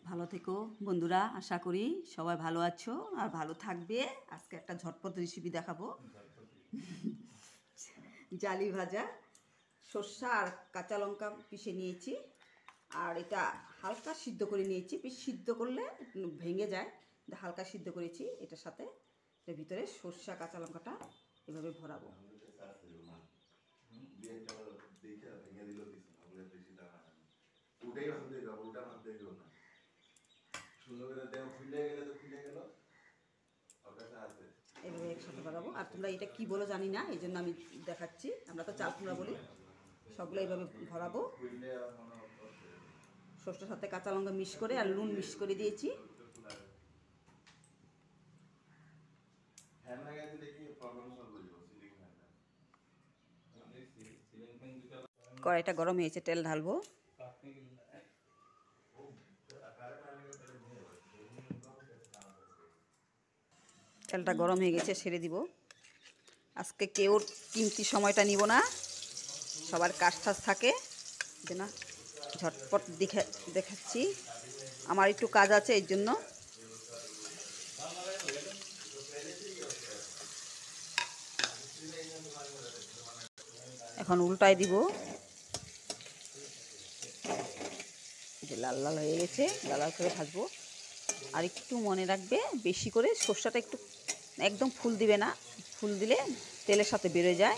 ভালো থেকো বন্ধুরা, আশা করি সবাই ভালো আছো আর ভালো থাকবে। আজকে একটা ঝটপট রেসিপি দেখাবো। জালি ভাজা সর্ষে আর কাঁচা লঙ্কা পিষে নিয়েছি, আর এটা হালকা সিদ্ধ করে নিয়েছি। বেশি সিদ্ধ করলে ভেঙে যায়, হালকা সিদ্ধ করেছি। এটার সাথে এর ভিতরে সর্ষে কাঁচা লঙ্কাটা এভাবে ভরাবো। এভাবে একসাথে বাগাবো। আর তোমরা এটা কি বলো জানি না, এই জন্য আমি দেখাচ্ছি। আমরা তো চাল কুমড়া বলি। সবগুলো এইভাবে ভরাবো। সর্ষের সাথে কাঁচা লঙ্কা মিক্স করে আর নুন মিক্স করে দিয়েছি। কড়াইটা গরম হয়েছে, তেল ঢালবো। তেলটা গরম হয়ে গেছে, ছেড়ে দিব। আজকে কেউ কিমতি সময়টা নিব না, সবার কাজ টাজ থাকে যে না, ঝটপট দেখাচ্ছি। আমার একটু কাজ আছে, এই জন্য। এখন উল্টাই দিব। যে লাল লাল হয়ে গেছে, লাল লাল করে ভাজবো। আর একটু মনে রাখবে, বেশি করে সর্ষেটা একটু একদম ফুল দিবে না, ফুল দিলে তেলের সাথে বেরোয় যায়।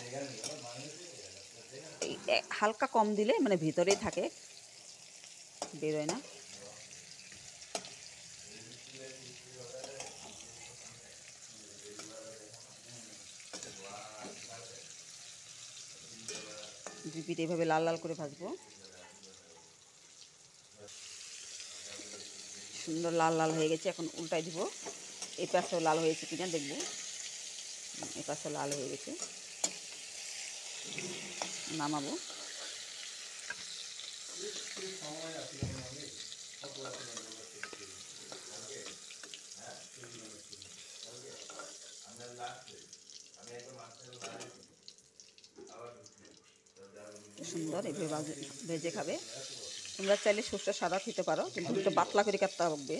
হালকা কম দিলে মানে ভিতরেই থাকে, বেরোয় না। দুই পিঠে এভাবে লাল লাল করে ভাজবো। সুন্দর লাল লাল হয়ে গেছে, এখন উল্টাই দিব। এই পাশেও লাল হয়েছে কিনা দেখবো। এই পাশেও লাল হয়ে গেছে, নামাবো। সুন্দর এভাবে ভেজে খাবে। তোমরা চাইলে সর্ষে সাদা খেতে পারো, কিন্তু একটু পাতলা করে কাটতে হবে।